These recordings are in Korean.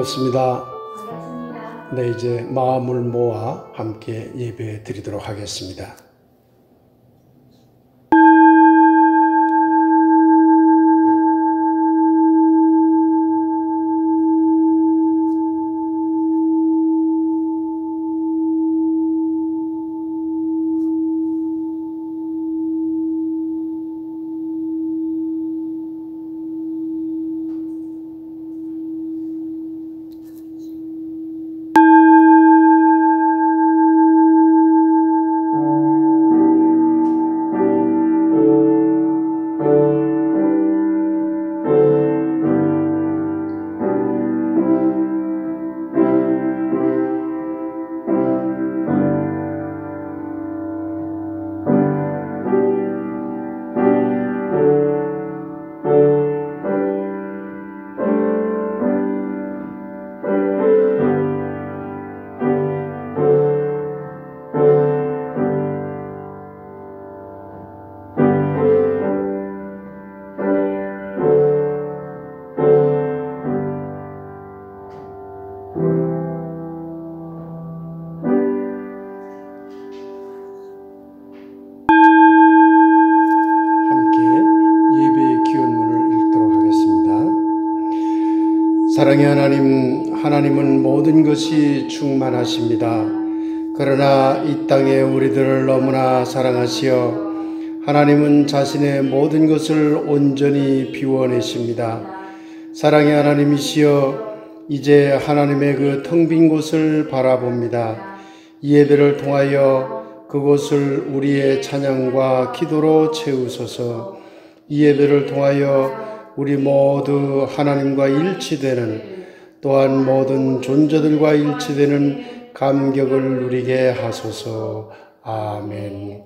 반갑습니다. 반갑습니다. 네, 이제 마음을 모아 함께 예배 드리도록 하겠습니다. 사랑의 하나님, 하나님은 모든 것이 충만하십니다. 그러나 이 땅에 우리들을 너무나 사랑하시어 하나님은 자신의 모든 것을 온전히 비워내십니다. 사랑의 하나님이시여 이제 하나님의 그 텅 빈 곳을 바라봅니다. 이 예배를 통하여 그곳을 우리의 찬양과 기도로 채우소서. 이 예배를 통하여 우리 모두 하나님과 일치되는, 또한 모든 존재들과 일치되는 감격을 누리게 하소서. 아멘.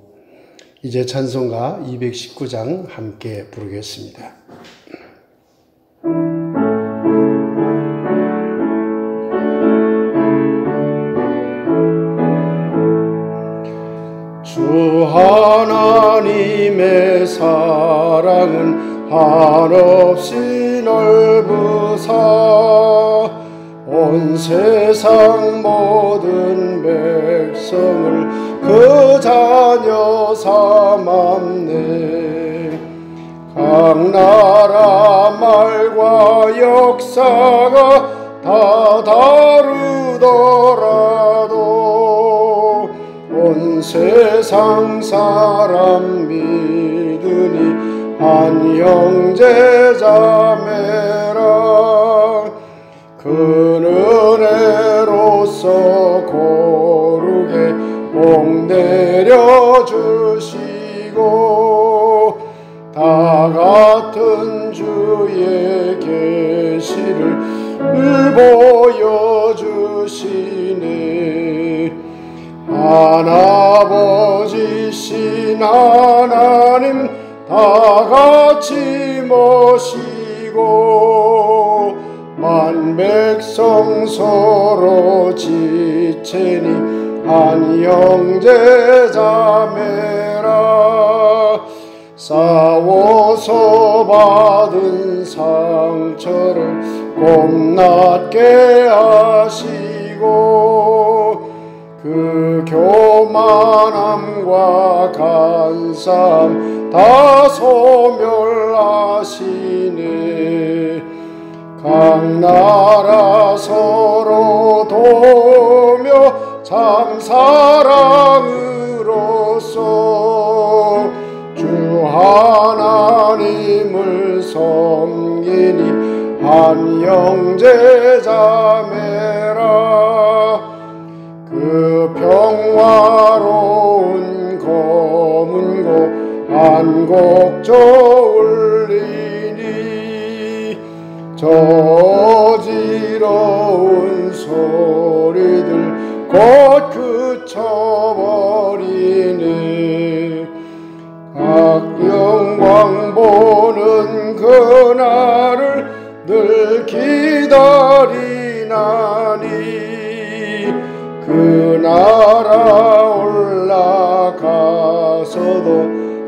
이제 찬송가 219장 함께 부르겠습니다. 주 하나님의 사랑은 한없이 넓으사 온 세상 모든 백성을 그 자녀 삼았네. 각 나라 말과 역사가 다 다르더라도 온 세상 사람 믿으니 한 형제 자매라. 그 은혜로서 고르게 복 내려주시고 다 같은 주의 계시를 보여주시네. 하나버지신 하나님 다 같이 모시고 만 백성 서로 지체니 한 형제 자매라. 싸워서 받은 상처를 곱낫게 하시고 그 교만함과 간사함 다 소멸하시네. 각 나라 서로 도우며 참 사랑으로서 주 하나님을 섬기니 한 형제 자매라. 그 평화로운 검은 곡 한 곡 저울리니 저 어지러운 소리들 곧 그쳐버리네. 각 영광 보는 그날을 늘 기다리나니 그 나라 올라가서도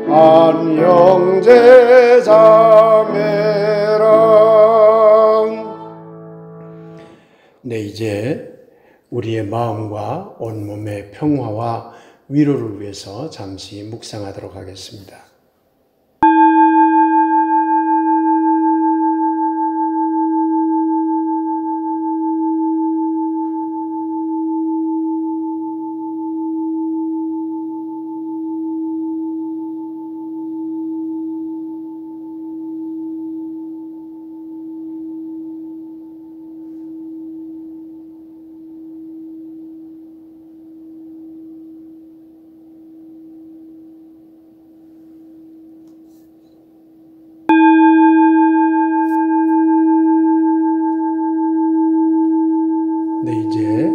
한 형제 자매라. 이제 우리의 마음과 온몸의 평화와 위로를 위해서 잠시 묵상하도록 하겠습니다. 이제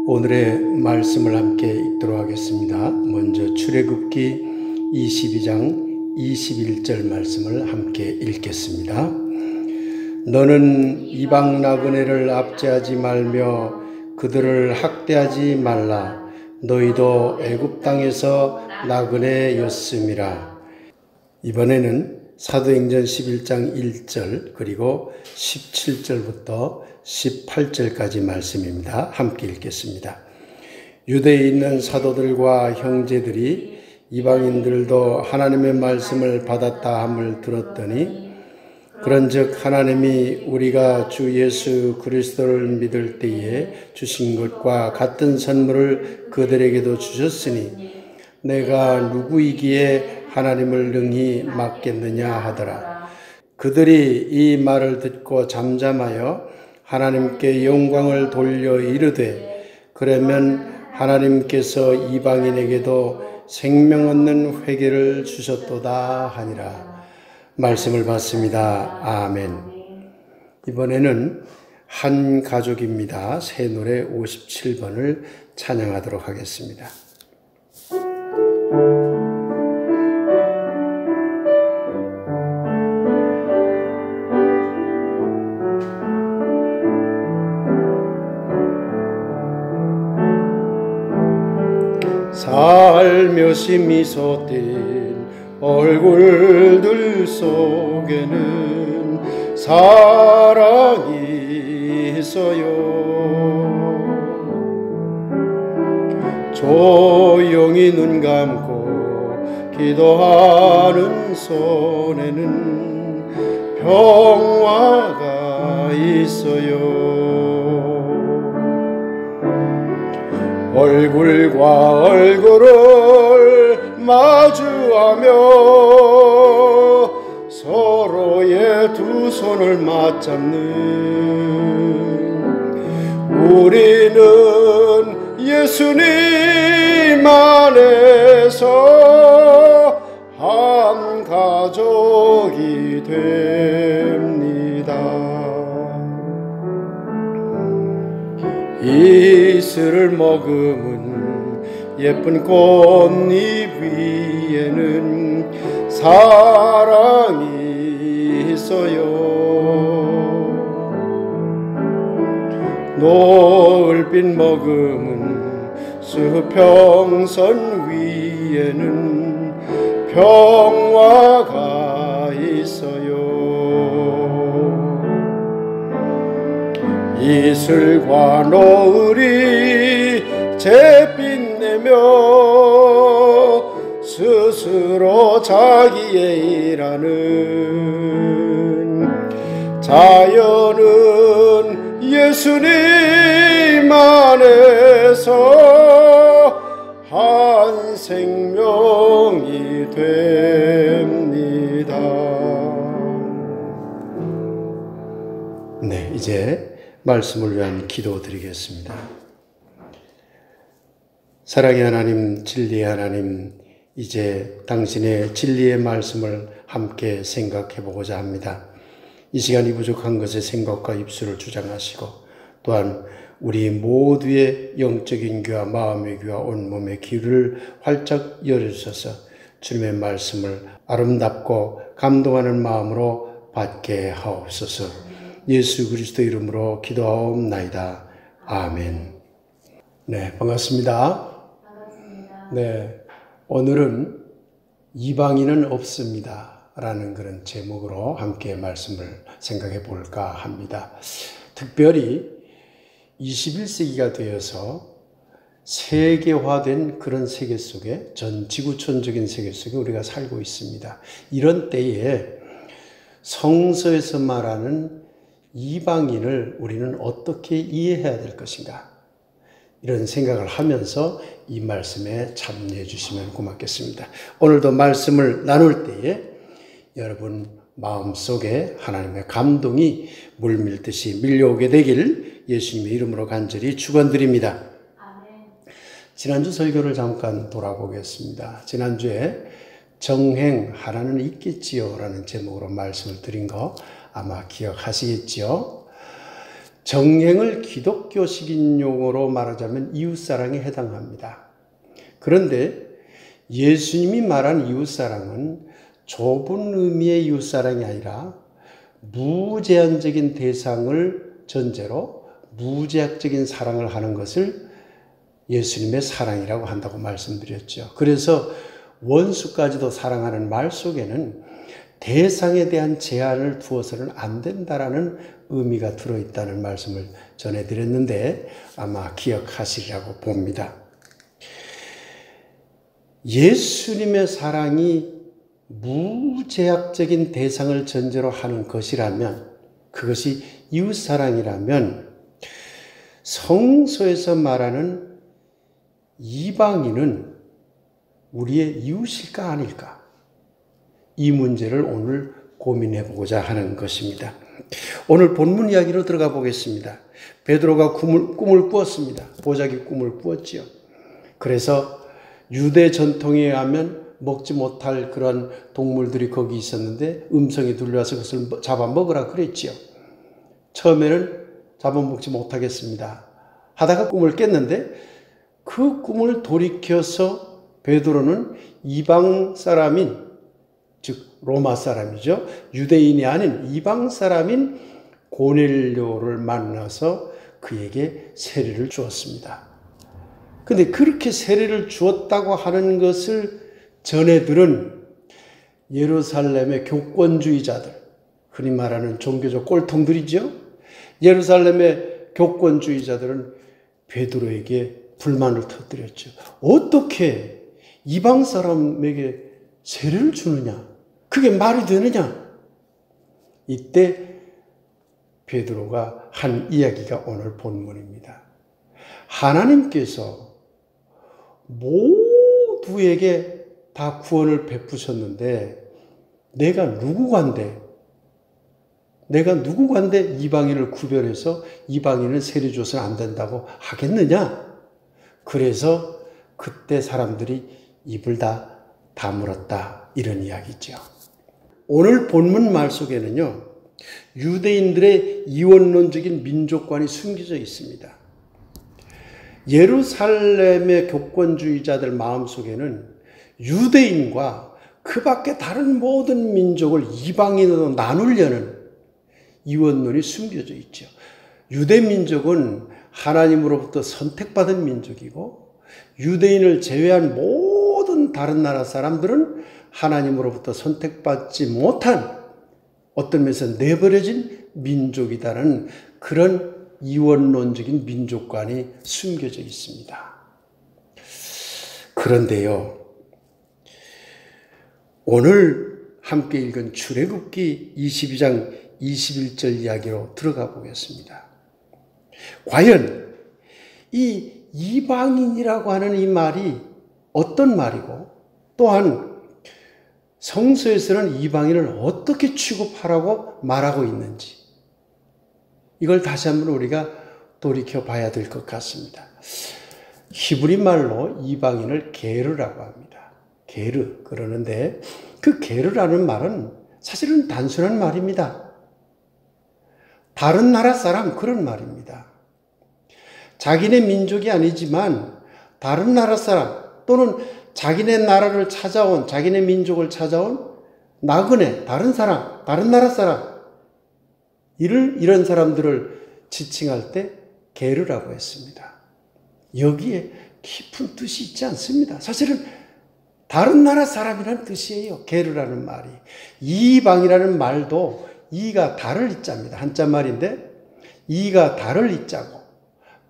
오늘의 말씀을 함께 읽도록 하겠습니다. 먼저 출애굽기 22장 21절 말씀을 함께 읽겠습니다. 너는 이방 나그네를 압제하지 말며 그들을 학대하지 말라. 너희도 애굽 땅에서 나그네였음이라. 이번에는 사도행전 11장 1절 그리고 17절부터 18절까지 말씀입니다. 함께 읽겠습니다. 유대에 있는 사도들과 형제들이 이방인들도 하나님의 말씀을 받았다 함을 들었더니 그런즉 하나님이 우리가 주 예수 그리스도를 믿을 때에 주신 것과 같은 선물을 그들에게도 주셨으니 내가 누구이기에 하나님을 능히 막겠느냐 하더라. 그들이 이 말을 듣고 잠잠하여 하나님께 영광을 돌려 이르되 그러면 하나님께서 이방인에게도 생명 얻는 회개를 주셨도다 하니라. 말씀을 받습니다. 아멘. 이번에는 한 가족입니다. 새 노래 57번을 찬양하도록 하겠습니다. 살며시 미소 띤 얼굴들 속에는 사랑이 있어요. 조용히 눈 감고 기도하는 손에는 평화가 있어요. 얼굴과 얼굴을 마주하며 서로의 두 손을 맞잡는 우리는 예수님 안에서 한 가족이 됩니다. 이슬을 머금은 예쁜 꽃잎 위에는 사랑이 있어요. 노을빛 머금은 수평선 위에는 평화가 있어요. 이슬과 노을이 잿빛 내며 스스로 자기의 일하는 자연은 예수님 안에서 한 생명이 됩니다. 네, 이제 말씀을 위한 기도 드리겠습니다. 사랑의 하나님, 진리의 하나님, 이제 당신의 진리의 말씀을 함께 생각해 보고자 합니다. 이 시간이 부족한 것에 생각과 입술을 주장하시고 또한 우리 모두의 영적인 귀와 마음의 귀와 온몸의 귀를 활짝 열어주셔서 주님의 말씀을 아름답고 감동하는 마음으로 받게 하옵소서. 예수 그리스도 이름으로 기도하옵나이다. 아멘. 네, 반갑습니다. 네, 오늘은 이방인은 없습니다 라는 그런 제목으로 함께 말씀을 생각해 볼까 합니다. 특별히 21세기가 되어서 세계화된 그런 세계 속에, 전 지구촌적인 세계 속에 우리가 살고 있습니다. 이런 때에 성서에서 말하는 이방인을 우리는 어떻게 이해해야 될 것인가? 이런 생각을 하면서 이 말씀에 참여해 주시면 고맙겠습니다. 오늘도 말씀을 나눌 때에 여러분 마음속에 하나님의 감동이 물밀듯이 밀려오게 되길 예수님의 이름으로 간절히 축원드립니다. 지난주 설교를 잠깐 돌아보겠습니다. 지난주에 정행 하나는 있겠지요 라는 제목으로 말씀을 드린 거 아마 기억하시겠지요. 정행을 기독교식인 용어로 말하자면 이웃사랑에 해당합니다. 그런데 예수님이 말한 이웃사랑은 좁은 의미의 이웃사랑이 아니라 무제한적인 대상을 전제로 무제약적인 사랑을 하는 것을 예수님의 사랑이라고 한다고 말씀드렸죠. 그래서 원수까지도 사랑하는 말 속에는 대상에 대한 제한을 두어서는 안 된다라는 의미가 들어있다는 말씀을 전해드렸는데 아마 기억하시리라고 봅니다. 예수님의 사랑이 무제약적인 대상을 전제로 하는 것이라면, 그것이 이웃사랑이라면 성서에서 말하는 이방인은 우리의 이웃일까 아닐까? 이 문제를 오늘 고민해 보고자 하는 것입니다. 오늘 본문 이야기로 들어가 보겠습니다. 베드로가 꿈을 꾸었습니다. 보자기 꿈을 꾸었지요. 그래서 유대 전통에 의하면 먹지 못할 그런 동물들이 거기 있었는데 음성이 들려와서 그것을 잡아먹으라 그랬지요. 처음에는 잡아먹지 못하겠습니다 하다가 꿈을 깼는데 그 꿈을 돌이켜서 베드로는 이방 사람인, 즉 로마 사람이죠. 유대인이 아닌 이방 사람인 고넬료를 만나서 그에게 세례를 주었습니다. 그런데 그렇게 세례를 주었다고 하는 것을 전해 들은 예루살렘의 교권주의자들, 흔히 말하는 종교적 꼴통들이죠. 예루살렘의 교권주의자들은 베드로에게 불만을 터뜨렸죠. 어떻게 이방 사람에게 세례를 주느냐? 그게 말이 되느냐? 이때 베드로가 한 이야기가 오늘 본문입니다. 하나님께서 모두에게 다 구원을 베푸셨는데 내가 누구간데 이방인을 구별해서 이방인은 세례 줘서는 안 된다고 하겠느냐? 그래서 그때 사람들이 입을 다 다물었다, 이런 이야기죠. 오늘 본문 말 속에는요, 유대인들의 이원론적인 민족관이 숨겨져 있습니다. 예루살렘의 교권주의자들 마음속에는 유대인과 그 밖에 다른 모든 민족을 이방인으로 나누려는 이원론이 숨겨져 있죠. 유대 민족은 하나님으로부터 선택받은 민족이고 유대인을 제외한 모든 다른 나라 사람들은 하나님으로부터 선택받지 못한, 어떤 면에서 내버려진 민족이다라는 그런 이원론적인 민족관이 숨겨져 있습니다. 그런데요, 오늘 함께 읽은 출애굽기 22장 21절 이야기로 들어가 보겠습니다. 과연 이 이방인이라고 하는 이 말이 어떤 말이고, 또한 성서에서는 이방인을 어떻게 취급하라고 말하고 있는지, 이걸 다시 한번 우리가 돌이켜 봐야 될 것 같습니다. 히브리 말로 이방인을 게르라고 합니다. 게르, 그러는데 그 게르라는 말은 사실은 단순한 말입니다. 다른 나라 사람, 그런 말입니다. 자기네 민족이 아니지만 다른 나라 사람, 또는 자기네 나라를 찾아온, 자기네 민족을 찾아온 나그네, 다른 사람, 다른 나라 사람, 이런 사람들을 지칭할 때 게르라고 했습니다. 여기에 깊은 뜻이 있지 않습니다. 사실은 다른 나라 사람이라는 뜻이에요. 게르라는 말이. 이방이라는 말도 이가 달을 이자입니다. 한자 말인데 이가 달을 이자고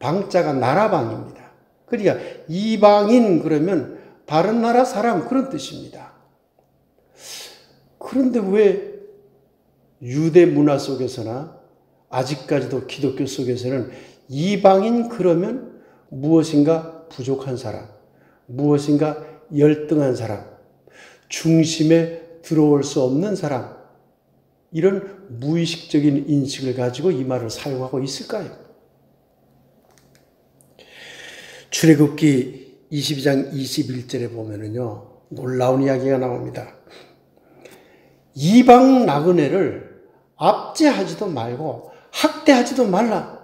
방자가 나라방입니다. 그러니까 이방인 그러면 다른 나라 사람 그런 뜻입니다. 그런데 왜 유대 문화 속에서나 아직까지도 기독교 속에서는 이방인 그러면 무엇인가 부족한 사람, 무엇인가 열등한 사람, 중심에 들어올 수 없는 사람, 이런 무의식적인 인식을 가지고 이 말을 사용하고 있을까요? 출애굽기 22장 21절에 보면은요, 놀라운 이야기가 나옵니다. 이방 나그네를 압제하지도 말고 학대하지도 말라.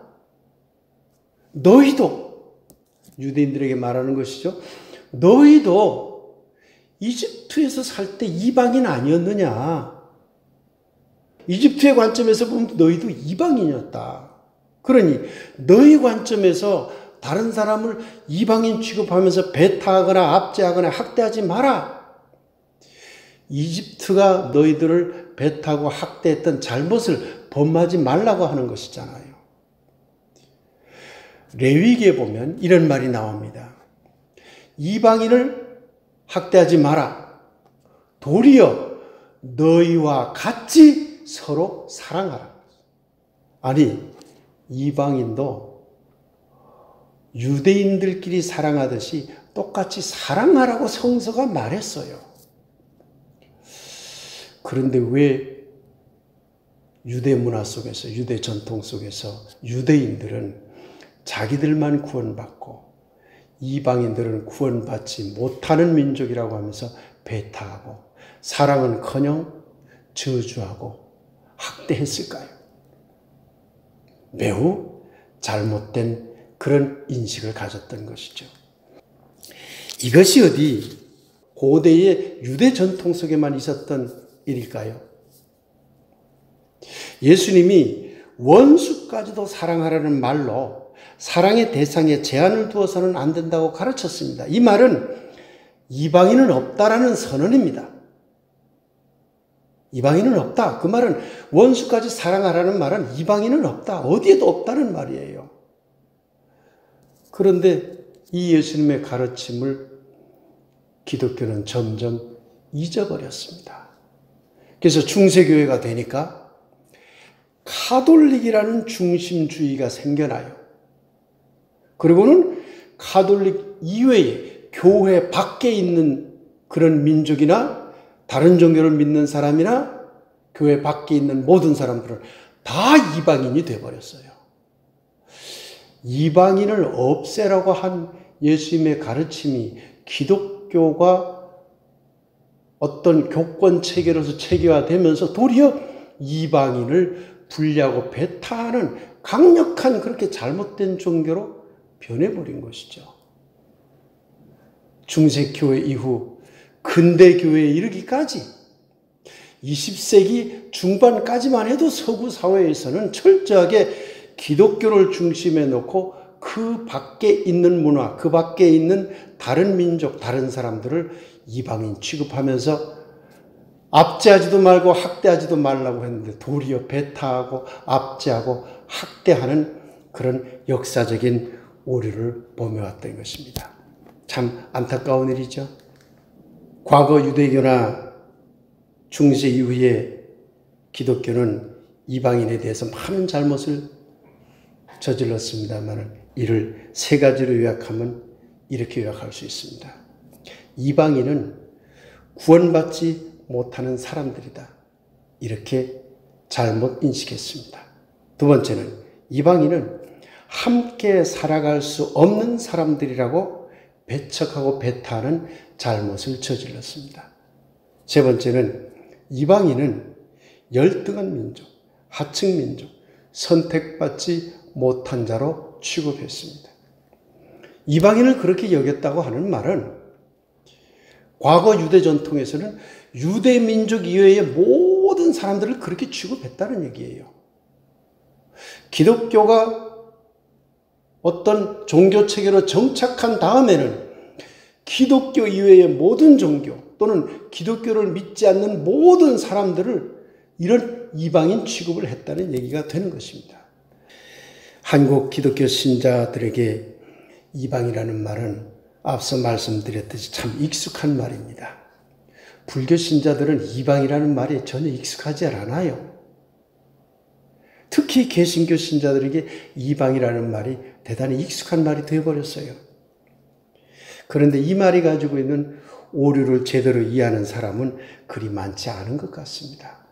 너희도, 유대인들에게 말하는 것이죠. 너희도 이집트에서 살 때 이방인 아니었느냐. 이집트의 관점에서 보면 너희도 이방인이었다. 그러니 너희 관점에서 다른 사람을 이방인 취급하면서 배타하거나 압제하거나 학대하지 마라. 이집트가 너희들을 배타하고 학대했던 잘못을 범하지 말라고 하는 것이잖아요. 레위기에 보면 이런 말이 나옵니다. 이방인을 학대하지 마라. 도리어 너희와 같이 서로 사랑하라. 아니, 이방인도 유대인들끼리 사랑하듯이 똑같이 사랑하라고 성서가 말했어요. 그런데 왜 유대 문화 속에서, 유대 전통 속에서 유대인들은 자기들만 구원받고 이방인들은 구원받지 못하는 민족이라고 하면서 배타하고 사랑은커녕 저주하고 학대했을까요? 매우 잘못된 그런 인식을 가졌던 것이죠. 이것이 어디 고대의 유대 전통 속에만 있었던 일일까요? 예수님이 원수까지도 사랑하라는 말로 사랑의 대상에 제한을 두어서는 안 된다고 가르쳤습니다. 이 말은 이방인은 없다라는 선언입니다. 이방인은 없다. 그 말은 원수까지 사랑하라는 말은 이방인은 없다. 어디에도 없다는 말이에요. 그런데 이 예수님의 가르침을 기독교는 점점 잊어버렸습니다. 그래서 중세교회가 되니까 카톨릭이라는 중심주의가 생겨나요. 그리고는 카톨릭 이외에 교회 밖에 있는 그런 민족이나 다른 종교를 믿는 사람이나 교회 밖에 있는 모든 사람들은 다 이방인이 되어버렸어요. 이방인을 없애라고 한 예수님의 가르침이 기독교가 어떤 교권 체계로서 체계화되면서 도리어 이방인을 분리하고 배타하는 강력한 그렇게 잘못된 종교로 변해버린 것이죠. 중세교회 이후 근대교회에 이르기까지 20세기 중반까지만 해도 서구 사회에서는 철저하게 기독교를 중심에 놓고 그 밖에 있는 문화, 그 밖에 있는 다른 민족, 다른 사람들을 이방인 취급하면서 압제하지도 말고 학대하지도 말라고 했는데 도리어 배타하고 압제하고 학대하는 그런 역사적인 오류를 범해왔던 것입니다. 참 안타까운 일이죠. 과거 유대교나 중세 이후에 기독교는 이방인에 대해서 많은 잘못을 저질렀습니다만 이를 세 가지로 요약하면 이렇게 요약할 수 있습니다. 이방인은 구원받지 못하는 사람들이다. 이렇게 잘못 인식했습니다. 두 번째는 이방인은 함께 살아갈 수 없는 사람들이라고 배척하고 배타하는 잘못을 저질렀습니다. 세 번째는 이방인은 열등한 민족, 하층 민족, 선택받지 못한 자로 취급했습니다. 이방인을 그렇게 여겼다고 하는 말은 과거 유대 전통에서는 유대 민족 이외의 모든 사람들을 그렇게 취급했다는 얘기예요. 기독교가 어떤 종교 체계로 정착한 다음에는 기독교 이외의 모든 종교 또는 기독교를 믿지 않는 모든 사람들을 이런 이방인 취급을 했다는 얘기가 되는 것입니다. 한국 기독교 신자들에게 이방이라는 말은 앞서 말씀드렸듯이 참 익숙한 말입니다. 불교 신자들은 이방이라는 말이 전혀 익숙하지 않아요. 특히 개신교 신자들에게 이방이라는 말이 대단히 익숙한 말이 되어버렸어요. 그런데 이 말이 가지고 있는 오류를 제대로 이해하는 사람은 그리 많지 않은 것 같습니다.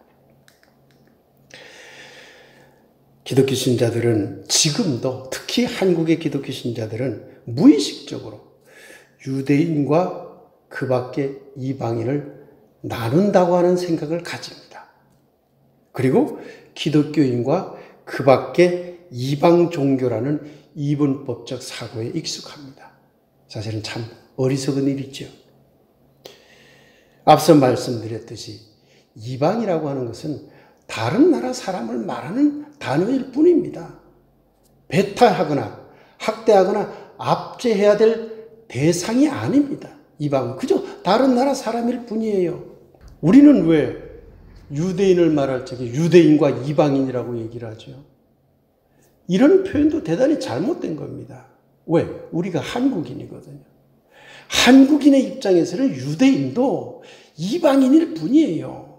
기독교 신자들은 지금도, 특히 한국의 기독교 신자들은 무의식적으로 유대인과 그 밖의 이방인을 나눈다고 하는 생각을 가집니다. 그리고 기독교인과 그 밖의 이방 종교라는 이분법적 사고에 익숙합니다. 사실은 참 어리석은 일이죠. 앞서 말씀드렸듯이 이방이라고 하는 것은 다른 나라 사람을 말하는 단어일 뿐입니다. 배타하거나 학대하거나 압제해야 될 대상이 아닙니다. 이방은 그저 다른 나라 사람일 뿐이에요. 우리는 왜 유대인을 말할 적에 유대인과 이방인이라고 얘기를 하죠? 이런 표현도 대단히 잘못된 겁니다. 왜? 우리가 한국인이거든요. 한국인의 입장에서는 유대인도 이방인일 뿐이에요.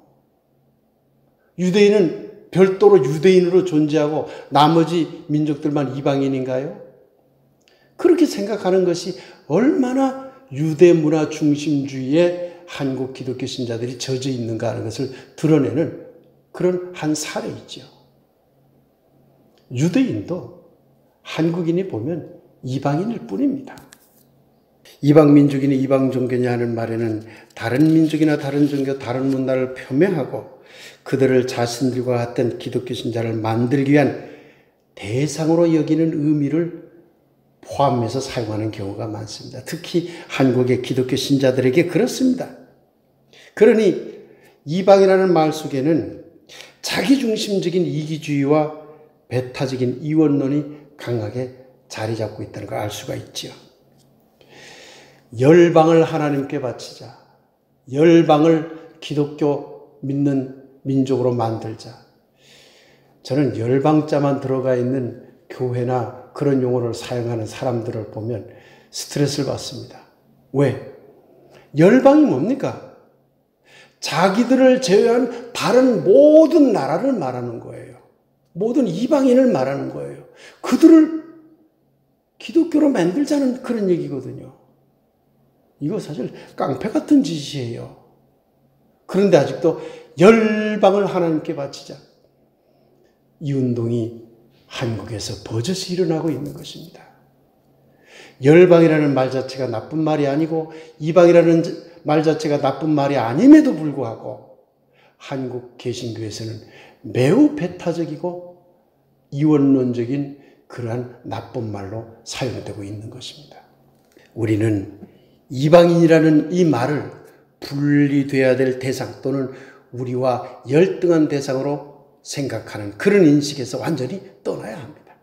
유대인은 별도로 유대인으로 존재하고 나머지 민족들만 이방인인가요? 그렇게 생각하는 것이 얼마나 유대 문화 중심주의에 한국 기독교 신자들이 젖어 있는가 하는 것을 드러내는 그런 한 사례이죠. 유대인도 한국인이 보면 이방인일 뿐입니다. 이방 민족이니 이방 종교냐 하는 말에는 다른 민족이나 다른 종교, 다른 문화를 표명하고 그들을 자신들과 같은 기독교 신자를 만들기 위한 대상으로 여기는 의미를 포함해서 사용하는 경우가 많습니다. 특히 한국의 기독교 신자들에게 그렇습니다. 그러니 이방이라는 말 속에는 자기중심적인 이기주의와 배타적인 이원론이 강하게 자리 잡고 있다는 걸 알 수가 있죠. 열방을 하나님께 바치자. 열방을 기독교 믿는 민족으로 만들자. 저는 열방자만 들어가 있는 교회나 그런 용어를 사용하는 사람들을 보면 스트레스를 받습니다. 왜? 열방이 뭡니까? 자기들을 제외한 다른 모든 나라를 말하는 거예요. 모든 이방인을 말하는 거예요. 그들을 기독교로 만들자는 그런 얘기거든요. 이거 사실 깡패 같은 짓이에요. 그런데 아직도 열방을 하나님께 바치자. 이 운동이 한국에서 버젓이 일어나고 있는 것입니다. 열방이라는 말 자체가 나쁜 말이 아니고 이방이라는 말 자체가 나쁜 말이 아님에도 불구하고 한국 개신교에서는 매우 배타적이고 이원론적인 그러한 나쁜 말로 사용되고 있는 것입니다. 우리는 이방인이라는 이 말을 분리돼야 될 대상 또는 우리와 열등한 대상으로 생각하는 그런 인식에서 완전히 떠나야 합니다.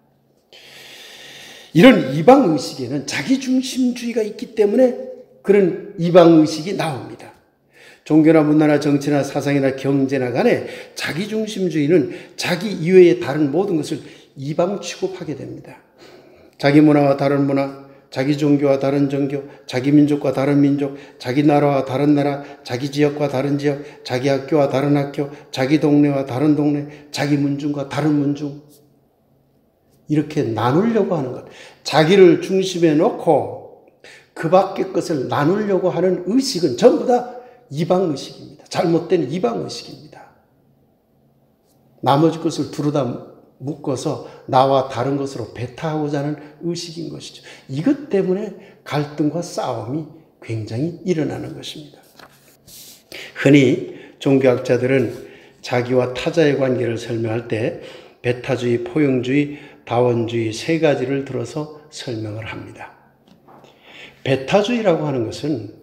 이런 이방의식에는 자기중심주의가 있기 때문에 그런 이방의식이 나옵니다. 종교나 문화나 정치나 사상이나 경제나 간에 자기중심주의는 자기 이외의 다른 모든 것을 이방 취급하게 됩니다. 자기 문화와 다른 문화, 자기 종교와 다른 종교, 자기 민족과 다른 민족, 자기 나라와 다른 나라, 자기 지역과 다른 지역, 자기 학교와 다른 학교, 자기 동네와 다른 동네, 자기 문중과 다른 문중. 이렇게 나누려고 하는 것. 자기를 중심에 놓고 그 밖의 것을 나누려고 하는 의식은 전부 다 이방의식입니다. 잘못된 이방의식입니다. 나머지 것을 두루다 묶어서 나와 다른 것으로 배타하고자 하는 의식인 것이죠. 이것 때문에 갈등과 싸움이 굉장히 일어나는 것입니다. 흔히 종교학자들은 자기와 타자의 관계를 설명할 때 배타주의, 포용주의, 다원주의 세 가지를 들어서 설명을 합니다. 배타주의라고 하는 것은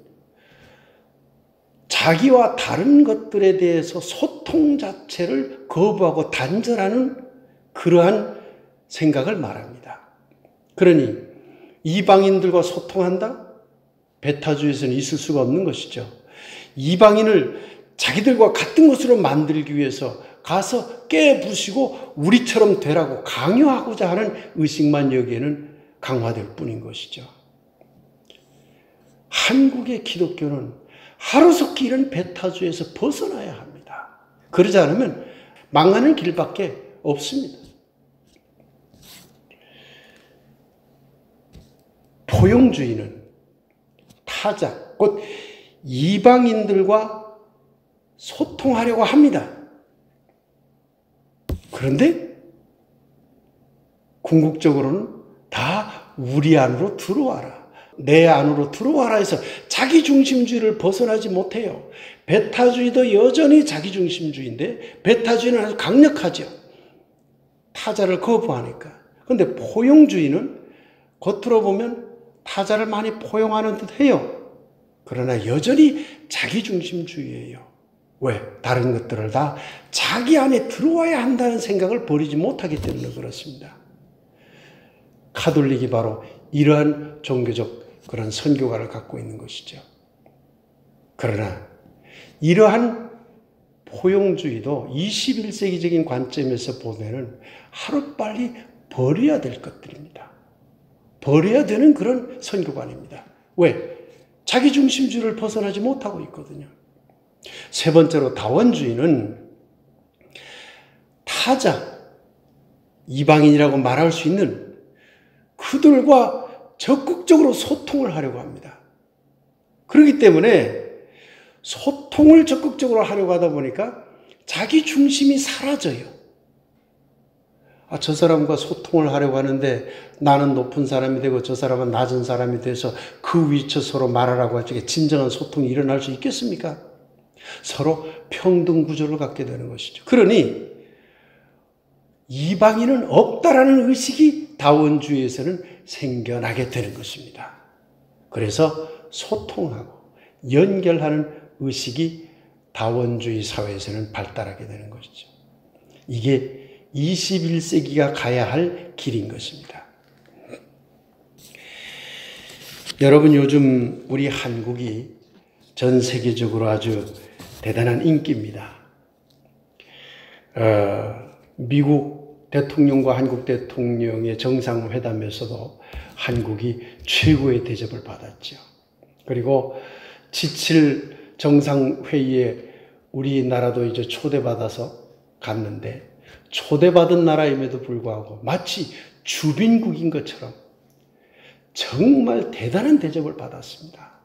자기와 다른 것들에 대해서 소통 자체를 거부하고 단절하는 그러한 생각을 말합니다. 그러니 이방인들과 소통한다? 배타주의에서는 있을 수가 없는 것이죠. 이방인을 자기들과 같은 것으로 만들기 위해서 가서 깨부시고 우리처럼 되라고 강요하고자 하는 의식만 여기에는 강화될 뿐인 것이죠. 한국의 기독교는 하루속히 이런 배타주에서 벗어나야 합니다. 그러지 않으면 망하는 길밖에 없습니다. 포용주의는 타자, 곧 이방인들과 소통하려고 합니다. 그런데 궁극적으로는 다 우리 안으로 들어와라, 내 안으로 들어와라 해서 자기중심주의를 벗어나지 못해요. 배타주의도 여전히 자기중심주의인데 배타주의는 아주 강력하죠. 타자를 거부하니까. 그런데 포용주의는 겉으로 보면 타자를 많이 포용하는 듯 해요. 그러나 여전히 자기중심주의예요. 왜? 다른 것들을 다 자기 안에 들어와야 한다는 생각을 버리지 못하기 때문에 그렇습니다. 카톨릭이 바로 이러한 종교적 그런 선교관을 갖고 있는 것이죠. 그러나 이러한 포용주의도 21세기적인 관점에서 보면은 하루빨리 버려야 될 것들입니다. 버려야 되는 그런 선교관입니다. 왜? 자기중심주의를 벗어나지 못하고 있거든요. 세 번째로 다원주의는 타자, 이방인이라고 말할 수 있는 그들과 적극적으로 소통을 하려고 합니다. 그렇기 때문에 소통을 적극적으로 하려고 하다 보니까 자기 중심이 사라져요. 저 사람과 소통을 하려고 하는데 나는 높은 사람이 되고 저 사람은 낮은 사람이 돼서 그 위쳐 서로 말하라고 하지 진정한 소통이 일어날 수 있겠습니까? 서로 평등 구조를 갖게 되는 것이죠. 그러니 이방인은 없다라는 의식이 다원주의에서는 생겨나게 되는 것입니다. 그래서 소통하고 연결하는 의식이 다원주의 사회에서는 발달하게 되는 것이죠. 이게 21세기가 가야 할 길인 것입니다. 여러분, 요즘 우리 한국이 전 세계적으로 아주 대단한 인기입니다. 미국 대통령과 한국 대통령의 정상회담에서도 한국이 최고의 대접을 받았죠. 그리고 G7 정상회의에 우리나라도 이제 초대받아서 갔는데 초대받은 나라임에도 불구하고 마치 주빈국인 것처럼 정말 대단한 대접을 받았습니다.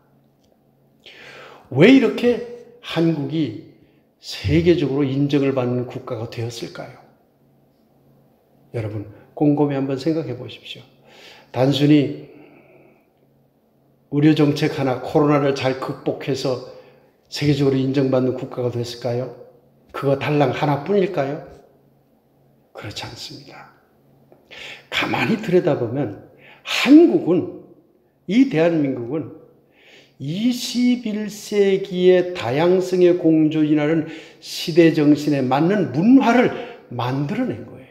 왜 이렇게 한국이 세계적으로 인정을 받는 국가가 되었을까요? 여러분, 곰곰이 한번 생각해 보십시오. 단순히 의료정책 하나, 코로나를 잘 극복해서 세계적으로 인정받는 국가가 됐을까요? 그거 달랑 하나뿐일까요? 그렇지 않습니다. 가만히 들여다보면 한국은, 이 대한민국은 21세기의 다양성의 공존이라는 시대 정신에 맞는 문화를 만들어낸 거예요.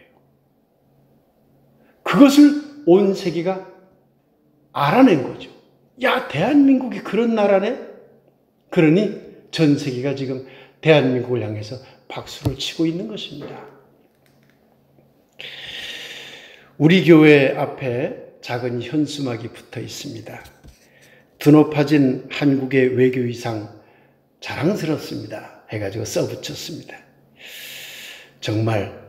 그것을 온 세계가 알아낸 거죠. 야, 대한민국이 그런 나라네? 그러니 전 세계가 지금 대한민국을 향해서 박수를 치고 있는 것입니다. 우리 교회 앞에 작은 현수막이 붙어 있습니다. 드높아진 한국의 외교의상 자랑스럽습니다 해가지고 써붙였습니다. 정말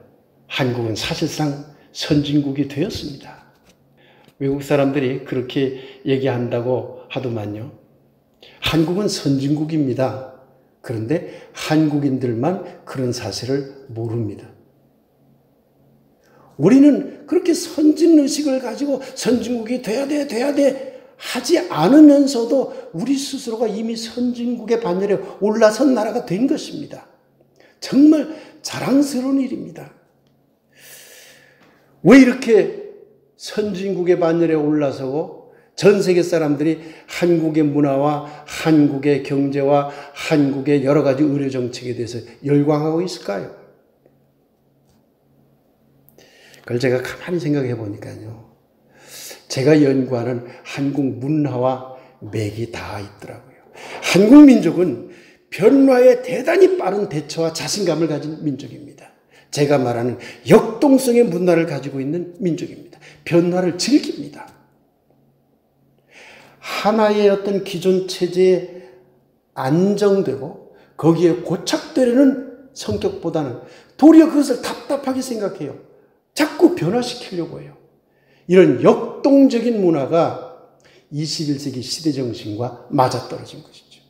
한국은 사실상 선진국이 되었습니다. 외국 사람들이 그렇게 얘기한다고 하더만요. 한국은 선진국입니다. 그런데 한국인들만 그런 사실을 모릅니다. 우리는 그렇게 선진의식을 가지고 선진국이 돼야 돼 하지 않으면서도 우리 스스로가 이미 선진국의 반열에 올라선 나라가 된 것입니다. 정말 자랑스러운 일입니다. 왜 이렇게 선진국의 반열에 올라서고 전 세계 사람들이 한국의 문화와 한국의 경제와 한국의 여러 가지 의료 정책에 대해서 열광하고 있을까요? 그걸 제가 가만히 생각해 보니까요. 제가 연구하는 한국 문화와 맥이 다 있더라고요. 한국 민족은 변화에 대단히 빠른 대처와 자신감을 가진 민족입니다. 제가 말하는 역동성의 문화를 가지고 있는 민족입니다. 변화를 즐깁니다. 하나의 어떤 기존 체제에 안정되고 거기에 고착되려는 성격보다는 도리어 그것을 답답하게 생각해요. 자꾸 변화시키려고 해요. 이런 역동적인 문화가 21세기 시대정신과 맞아떨어진 것이죠.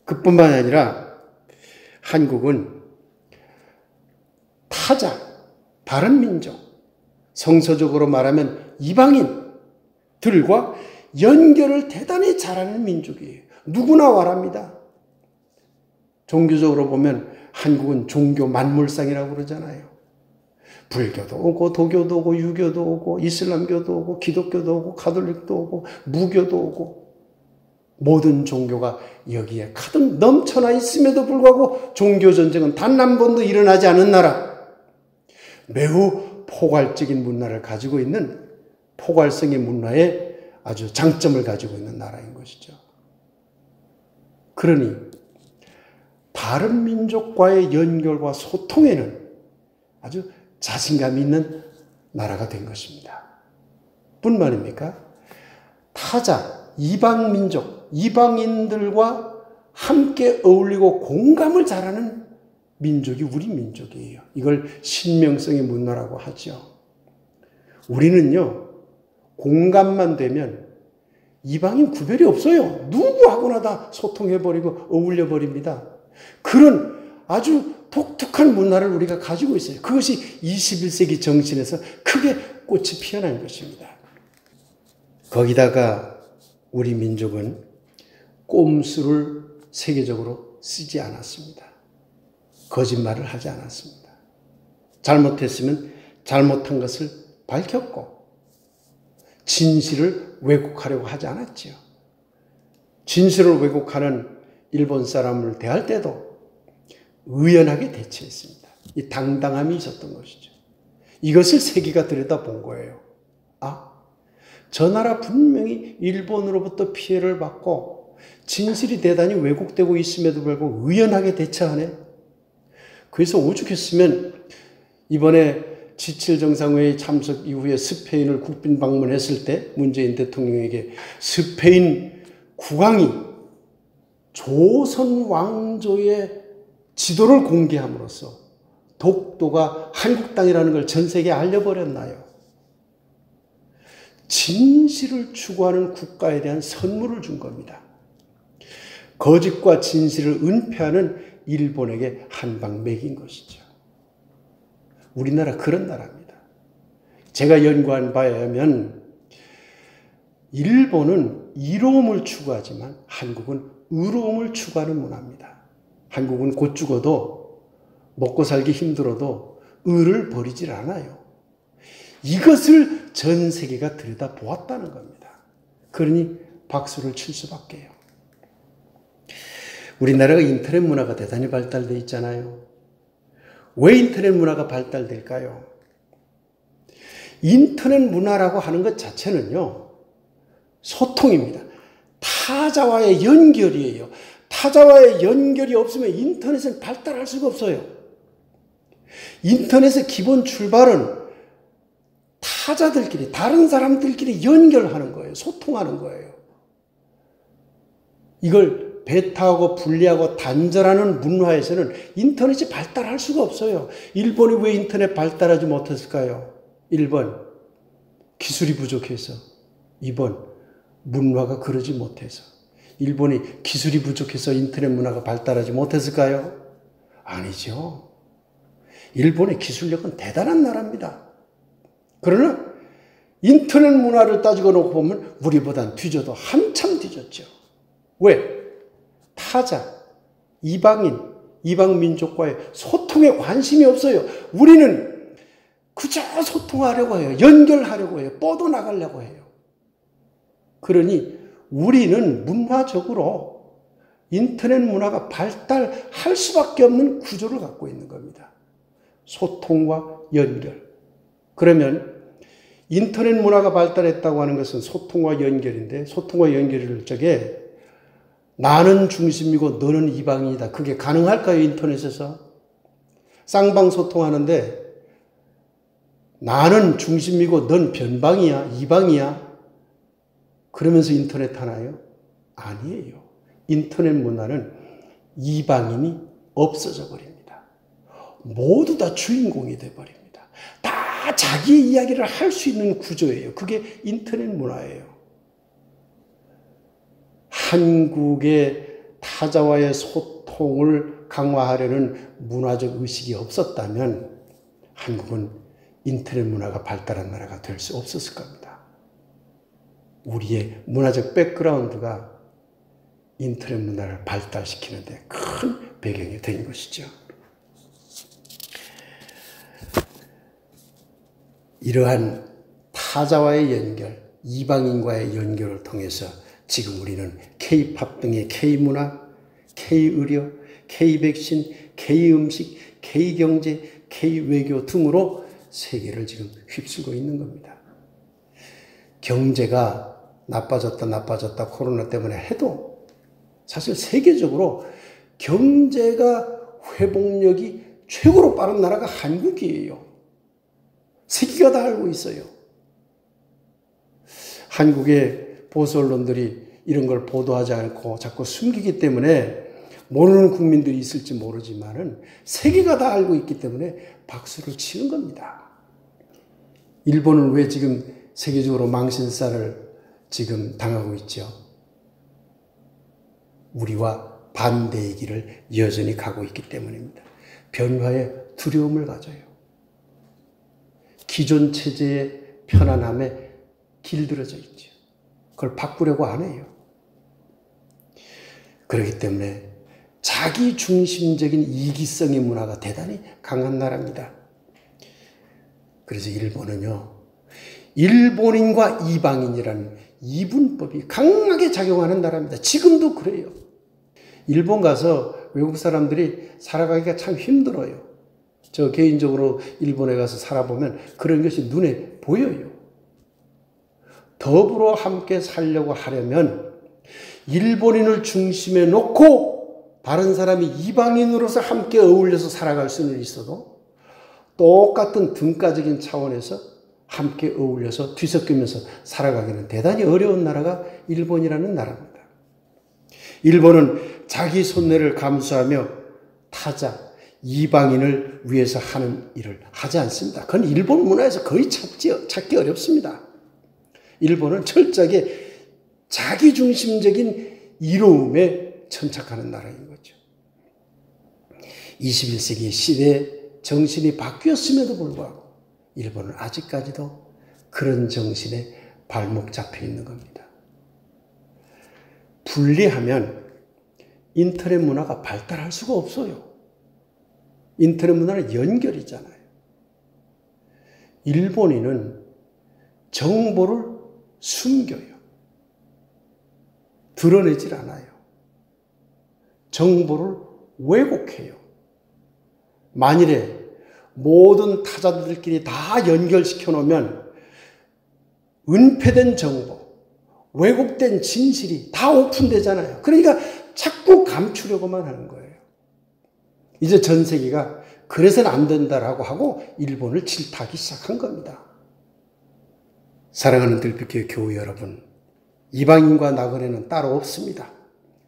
그뿐만 아니라 한국은 타자, 다른 민족, 성서적으로 말하면 이방인들과 연결을 대단히 잘하는 민족이에요. 누구나 와랍니다. 종교적으로 보면 한국은 종교 만물상이라고 그러잖아요. 불교도 오고 도교도 오고 유교도 오고 이슬람교도 오고 기독교도 오고 가톨릭도 오고 무교도 오고 모든 종교가 여기에 가득 넘쳐나 있음에도 불구하고 종교전쟁은 단 한 번도 일어나지 않은 나라, 매우 포괄적인 문화를 가지고 있는 포괄성의 문화에 아주 장점을 가지고 있는 나라인 것이죠. 그러니 다른 민족과의 연결과 소통에는 아주 자신감 있는 나라가 된 것입니다. 뿐만입니까? 타자, 이방민족, 이방인들과 함께 어울리고 공감을 잘하는 민족이 우리 민족이에요. 이걸 신명성의 문화라고 하죠. 우리는요, 공감만 되면 이방인 구별이 없어요. 누구하고나 다 소통해버리고 어울려버립니다. 그런 아주 독특한 문화를 우리가 가지고 있어요. 그것이 21세기 정신에서 크게 꽃이 피어난 것입니다. 거기다가 우리 민족은 꼼수를 세계적으로 쓰지 않았습니다. 거짓말을 하지 않았습니다. 잘못했으면 잘못한 것을 밝혔고 진실을 왜곡하려고 하지 않았지요. 진실을 왜곡하는 일본 사람을 대할 때도 의연하게 대처했습니다. 이 당당함이 있었던 것이죠. 이것을 세계가 들여다본 거예요. 아, 저 나라 분명히 일본으로부터 피해를 받고 진실이 대단히 왜곡되고 있음에도 불구하고 의연하게 대처하네. 그래서 오죽했으면 이번에 G7 정상회의 참석 이후에 스페인을 국빈 방문했을 때 문재인 대통령에게 스페인 국왕이 조선 왕조의 지도를 공개함으로써 독도가 한국 땅이라는 걸 전 세계에 알려버렸나요? 진실을 추구하는 국가에 대한 선물을 준 겁니다. 거짓과 진실을 은폐하는 일본에게 한 방 먹인 것이죠. 우리나라 그런 나라입니다. 제가 연구한 바에 의하면 일본은 이로움을 추구하지만 한국은 의로움을 추구하는 문화입니다. 한국은 곧 죽어도 먹고 살기 힘들어도 의를 버리질 않아요. 이것을 전 세계가 들여다보았다는 겁니다. 그러니 박수를 칠 수밖에요. 우리나라가 인터넷 문화가 대단히 발달되어 있잖아요. 왜 인터넷 문화가 발달될까요? 인터넷 문화라고 하는 것 자체는요, 소통입니다. 타자와의 연결이에요. 타자와의 연결이 없으면 인터넷은 발달할 수가 없어요. 인터넷의 기본 출발은 타자들끼리, 다른 사람들끼리 연결하는 거예요. 소통하는 거예요. 이걸 배타하고 분리하고 단절하는 문화에서는 인터넷이 발달할 수가 없어요. 일본이 왜 인터넷 발달하지 못했을까요? 1번, 기술이 부족해서. 2번, 문화가 그러지 못해서. 일본이 기술이 부족해서 인터넷 문화가 발달하지 못했을까요? 아니죠. 일본의 기술력은 대단한 나라입니다. 그러나 인터넷 문화를 따지고 놓고 보면 우리보단 뒤져도 한참 뒤졌죠. 왜? 타자, 이방인, 이방민족과의 소통에 관심이 없어요. 우리는 그저 소통하려고 해요. 연결하려고 해요. 뻗어나가려고 해요. 그러니 우리는 문화적으로 인터넷 문화가 발달할 수밖에 없는 구조를 갖고 있는 겁니다. 소통과 연결. 그러면 인터넷 문화가 발달했다고 하는 것은 소통과 연결인데 소통과 연결일 적에 나는 중심이고 너는 이방인이다. 그게 가능할까요? 인터넷에서? 쌍방 소통하는데 나는 중심이고 넌 변방이야, 이방이야. 그러면서 인터넷 하나요? 아니에요. 인터넷 문화는 이방인이 없어져 버립니다. 모두 다 주인공이 돼 버립니다. 다 자기의 이야기를 할 수 있는 구조예요. 그게 인터넷 문화예요. 한국의 타자와의 소통을 강화하려는 문화적 의식이 없었다면 한국은 인터넷 문화가 발달한 나라가 될 수 없었을 겁니다. 우리의 문화적 백그라운드가 인터넷 문화를 발달시키는데 큰 배경이 된 것이죠. 이러한 타자와의 연결, 이방인과의 연결을 통해서 지금 우리는 K-팝 등의 K-문화, K-의료, K-백신, K-음식, K-경제, K-외교 등으로 세계를 지금 휩쓸고 있는 겁니다. 경제가 나빠졌다 코로나 때문에 해도 사실 세계적으로 경제가 회복력이 최고로 빠른 나라가 한국이에요. 세계가 다 알고 있어요. 한국의 보수 언론들이 이런 걸 보도하지 않고 자꾸 숨기기 때문에 모르는 국민들이 있을지 모르지만은 세계가 다 알고 있기 때문에 박수를 치는 겁니다. 일본은 왜 지금 세계적으로 망신살을 지금 당하고 있죠? 우리와 반대의 길을 여전히 가고 있기 때문입니다. 변화에 두려움을 가져요. 기존 체제의 편안함에 길들여져 있죠. 그걸 바꾸려고 안 해요. 그렇기 때문에 자기 중심적인 이기성의 문화가 대단히 강한 나라입니다. 그래서 일본은요, 일본인과 이방인이라는 이분법이 강하게 작용하는 나라입니다. 지금도 그래요. 일본 가서 외국 사람들이 살아가기가 참 힘들어요. 저 개인적으로 일본에 가서 살아보면 그런 것이 눈에 보여요. 더불어 함께 살려고 하려면 일본인을 중심에 놓고 다른 사람이 이방인으로서 함께 어울려서 살아갈 수는 있어도 똑같은 등가적인 차원에서 함께 어울려서 뒤섞이면서 살아가기는 대단히 어려운 나라가 일본이라는 나라입니다. 일본은 자기 손해를 감수하며 타자, 이방인을 위해서 하는 일을 하지 않습니다. 그건 일본 문화에서 거의 찾기 어렵습니다. 일본은 철저하게 자기중심적인 이로움에 천착하는 나라인 거죠. 21세기 시대의 정신이 바뀌었음에도 불구하고 일본은 아직까지도 그런 정신에 발목 잡혀 있는 겁니다. 분리하면 인터넷 문화가 발달할 수가 없어요. 인터넷 문화는 연결이잖아요. 일본인은 정보를 숨겨요. 드러내질 않아요. 정보를 왜곡해요. 만일에 모든 타자들끼리 다 연결시켜 놓으면 은폐된 정보, 왜곡된 진실이 다 오픈되잖아요. 그러니까 자꾸 감추려고만 하는 거예요. 이제 전 세계가 그래서는 안 된다라고 하고 일본을 질타하기 시작한 겁니다. 사랑하는 들빛교회 교우 여러분, 이방인과 나그네는 따로 없습니다.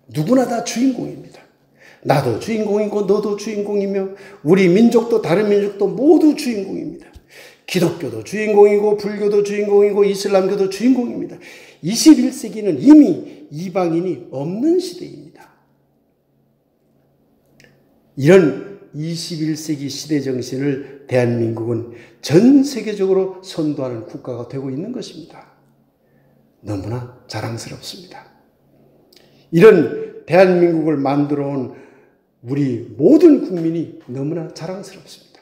누구나 다 주인공입니다. 나도 주인공이고 너도 주인공이며 우리 민족도 다른 민족도 모두 주인공입니다. 기독교도 주인공이고 불교도 주인공이고 이슬람교도 주인공입니다. 21세기는 이미 이방인이 없는 시대입니다. 이런 21세기 시대 정신을 대한민국은 전 세계적으로 선도하는 국가가 되고 있는 것입니다. 너무나 자랑스럽습니다. 이런 대한민국을 만들어 온 우리 모든 국민이 너무나 자랑스럽습니다.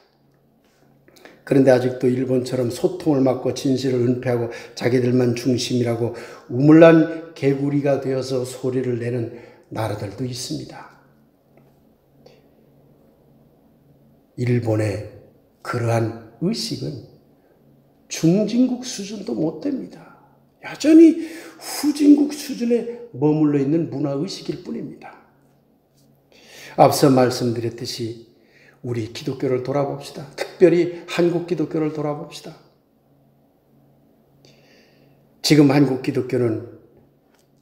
그런데 아직도 일본처럼 소통을 막고 진실을 은폐하고 자기들만 중심이라고 우물난 개구리가 되어서 소리를 내는 나라들도 있습니다. 일본의 그러한 의식은 중진국 수준도 못 됩니다. 여전히 후진국 수준에 머물러 있는 문화의식일 뿐입니다. 앞서 말씀드렸듯이 우리 기독교를 돌아봅시다. 특별히 한국 기독교를 돌아봅시다. 지금 한국 기독교는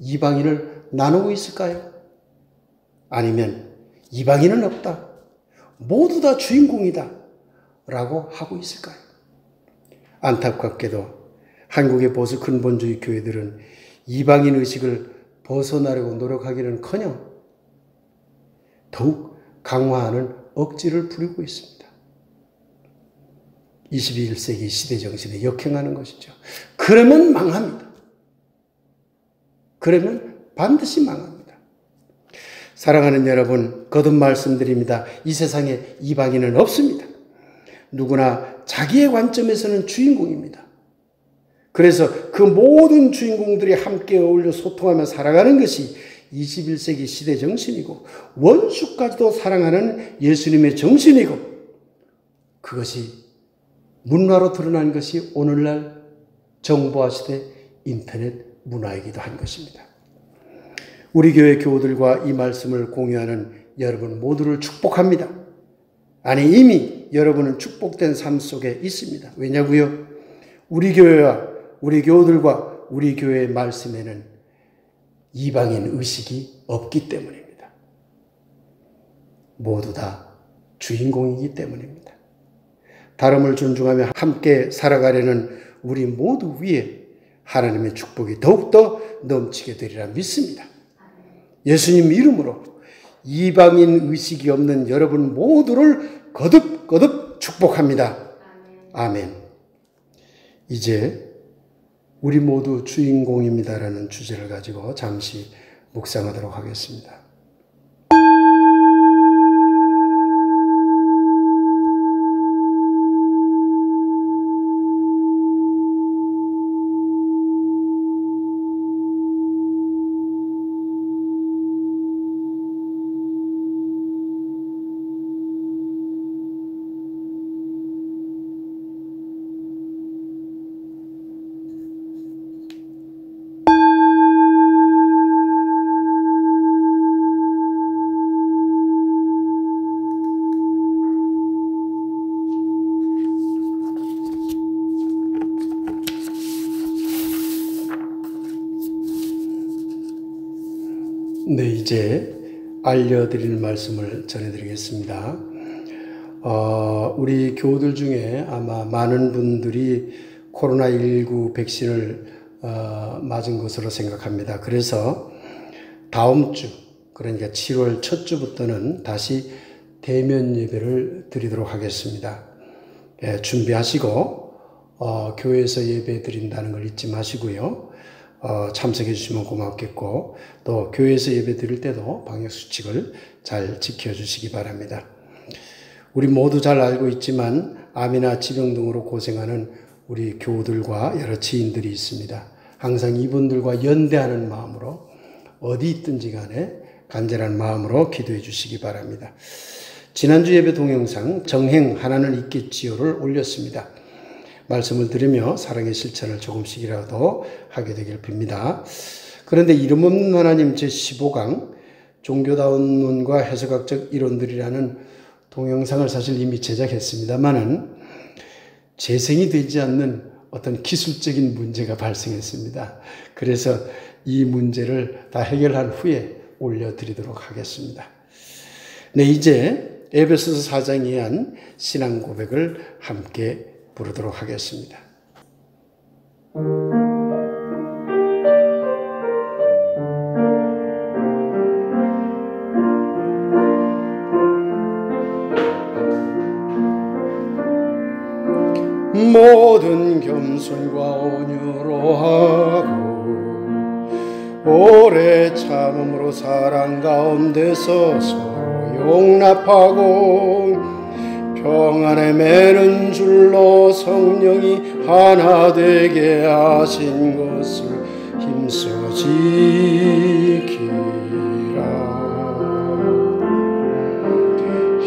이방인을 나누고 있을까요? 아니면 이방인은 없다, 모두 다 주인공이다 라고 하고 있을까요? 안타깝게도 한국의 보수 근본주의 교회들은 이방인 의식을 벗어나려고 노력하기는커녕 더욱 강화하는 억지를 부리고 있습니다. 21세기 시대 정신에 역행하는 것이죠. 그러면 망합니다. 그러면 반드시 망합니다. 사랑하는 여러분, 거듭 말씀드립니다. 이 세상에 이방인은 없습니다. 누구나 자기의 관점에서는 주인공입니다. 그래서 그 모든 주인공들이 함께 어울려 소통하며 살아가는 것이 21세기 시대 정신이고 원수까지도 사랑하는 예수님의 정신이고, 그것이 문화로 드러난 것이 오늘날 정보화 시대 인터넷 문화이기도 한 것입니다. 우리 교회 교우들과 이 말씀을 공유하는 여러분 모두를 축복합니다. 아니, 이미 여러분은 축복된 삶 속에 있습니다. 왜냐고요? 우리 교회와 우리 교우들과 우리 교회의 말씀에는 이방인 의식이 없기 때문입니다. 모두 다 주인공이기 때문입니다. 다름을 존중하며 함께 살아가려는 우리 모두 위에 하나님의 축복이 더욱더 넘치게 되리라 믿습니다. 예수님 이름으로 이방인 의식이 없는 여러분 모두를 거듭 축복합니다. 아멘. 이제 우리 모두 주인공입니다라는 주제를 가지고 잠시 묵상하도록 하겠습니다. 네, 이제 알려드릴 말씀을 전해드리겠습니다. 우리 교우들 중에 아마 많은 분들이 코로나19 백신을 맞은 것으로 생각합니다. 그래서 다음 주, 그러니까 7월 첫 주부터는 다시 대면 예배를 드리도록 하겠습니다. 준비하시고 교회에서 예배 드린다는 걸 잊지 마시고요. 참석해 주시면 고맙겠고, 또 교회에서 예배 드릴 때도 방역수칙을 잘 지켜주시기 바랍니다. 우리 모두 잘 알고 있지만 암이나 지병 등으로 고생하는 우리 교우들과 여러 지인들이 있습니다. 항상 이분들과 연대하는 마음으로 어디 있든지 간에 간절한 마음으로 기도해 주시기 바랍니다. 지난주 예배 동영상 정행 하나는 있겠지요를 올렸습니다. 말씀을 들으며 사랑의 실천을 조금씩이라도 하게 되길 빕니다. 그런데 이름 없는 하나님 제15강 종교다운 논과 해석학적 이론들이라는 동영상을 사실 이미 제작했습니다만은 재생이 되지 않는 어떤 기술적인 문제가 발생했습니다. 그래서 이 문제를 다 해결한 후에 올려드리도록 하겠습니다. 네, 이제 에베소서 4장에 의한 신앙 고백을 함께 부르도록 하겠습니다. 모든 겸손과 온유로 하고 오래 참음으로 사랑 가운데서 서로 용납하고 평안에 매는 줄로 성령이 하나 되게 하신 것을 힘써 지키라.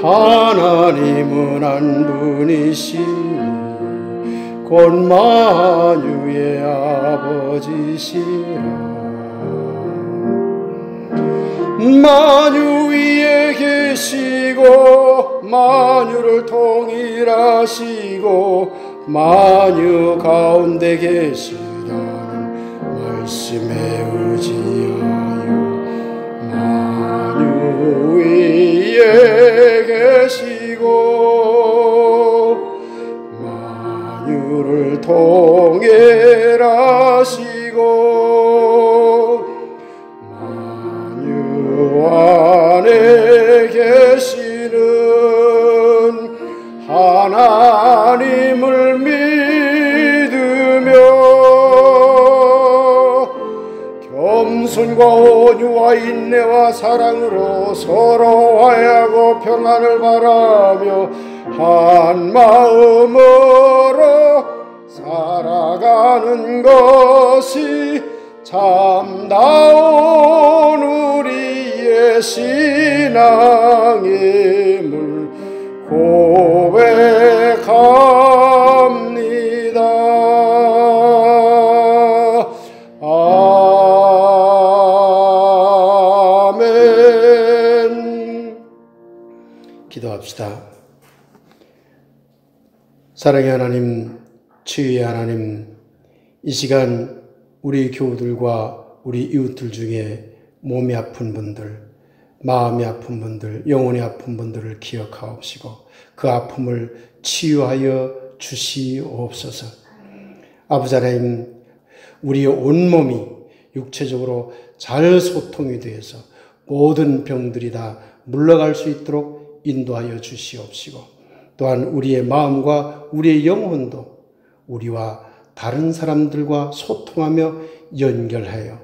하나님은 한 분이시니 곧 만유의 아버지시라. 만유 위에 계시고 만유를 통일하시고 만유 가운데 계시다는 말씀에 의지하여 만유 위에 계시고 만유를 통일하시고 만유 안에 계시는 하나님을 믿으며 겸손과 온유와 인내와 사랑으로 서로 화해하고 평안을 바라며 한 마음으로 살아가는 것이 참다운 우리의 신앙임을 고백합니다. 아멘. 기도합시다. 사랑의 하나님, 치유의 하나님, 이 시간 우리 교우들과 우리 이웃들 중에 몸이 아픈 분들, 마음이 아픈 분들, 영혼이 아픈 분들을 기억하옵시고 그 아픔을 치유하여 주시옵소서. 아버지 하나님, 우리의 온몸이 육체적으로 잘 소통이 되어서 모든 병들이 다 물러갈 수 있도록 인도하여 주시옵시고 또한 우리의 마음과 우리의 영혼도 우리와 다른 사람들과 소통하며 연결하여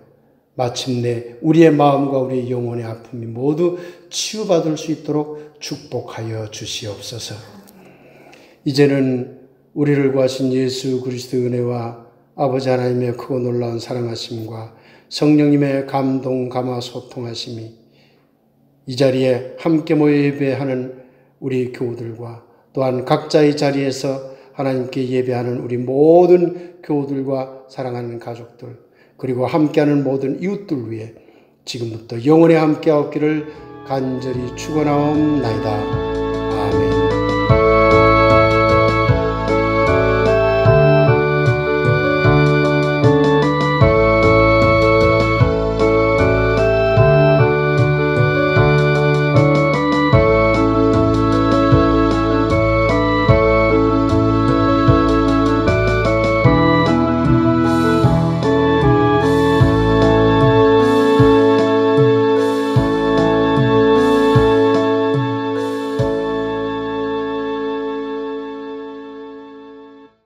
마침내 우리의 마음과 우리의 영혼의 아픔이 모두 치유받을 수 있도록 축복하여 주시옵소서. 이제는 우리를 구하신 예수 그리스도의 은혜와 아버지 하나님의 크고 놀라운 사랑하심과 성령님의 감동, 감화, 소통하심이 이 자리에 함께 모여 예배하는 우리 교우들과 또한 각자의 자리에서 하나님께 예배하는 우리 모든 교우들과 사랑하는 가족들 그리고 함께하는 모든 이웃들 위해 지금부터 영원히 함께하옵기를 간절히 축원하옵나이다.